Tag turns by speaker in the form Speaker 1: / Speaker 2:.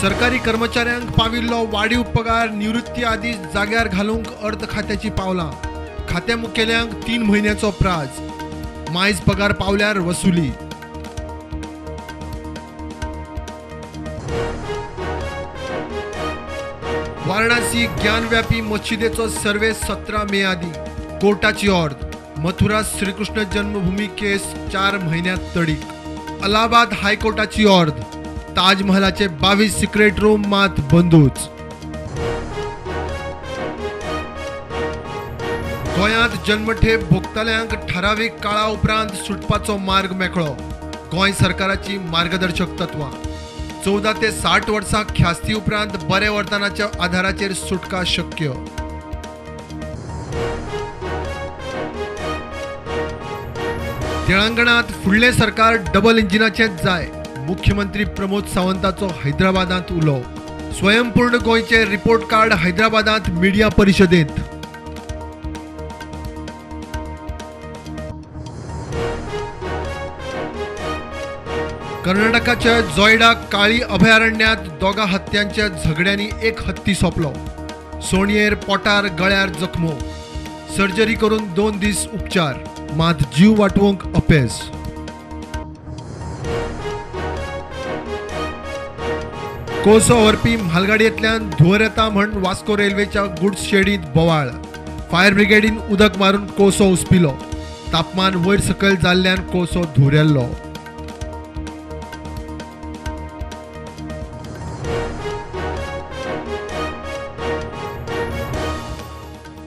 Speaker 1: सरकारी कर्मचाऱ्यांक पाविल्लो वाडीव पगार निवृत्ती आदी जाग्यार घालूंक अर्थ खात्याची पावलां. खात्या मुखेल्यांक 3 म्हयन्याचो प्राज. मायज पगार पावल्यार वसुली. वाराणसी ज्ञानव्यापी मस्जिदेचो सर्वे 17 मे आदी. कोर्टाची ऑर्ड. मथुरा श्रीकृष्ण जन्मभूमी केस 4 म्हयन्यांत तडीक. अलाहाबाद हायकोर्टाची ऑर्ड. ताजमहलाचे 22 सिक्रेट रूम मात बंदूच. गोंयांत जन्मठेप भोगतल्यांक ठरावीक काळा उपरांत सुटपाचो मार्ग मेकळो. गोंय सरकाराची मार्गदर्शक तत्वां. 14 ते 60 वर्सां ख्यास्ती उपरांत बरे वर्तनाच्या आधाराचेर सुटका शक्य. तेलंगणात फुडलें सरकार डबल इंजिनाचेंच जाय. मुख्यमंत्री प्रमोद सावंताचो हैदराबादांत उलो. स्वयंपूर्ण गोंयचे रिपोर्ट कार्ड हैदराबादांत मिडिया परिशदेंत. कर्नाटकाच्या जोयडा काळी अभयारण्यात दोगा हत्यांच्या झगड्यांनी एक हत्ती सोंपलो. सोणयेर पोटार गळ्यार जखमो. सर्जरी करून 2 दीस उपचार. मात जीव वाटवूंक अपेस. कोसो व्हरपी म्हालगाडयेंतल्यान धुंवर येता म्हण वास्को रेल्वेच्या गुड्स शेडींत बोवाळ. फायर ब्रिगेडीन उदक मारून कोसो उस्पिलो. तापमान वयर सकयल जाल्ल्यान कोसो धुंवरेल्लो.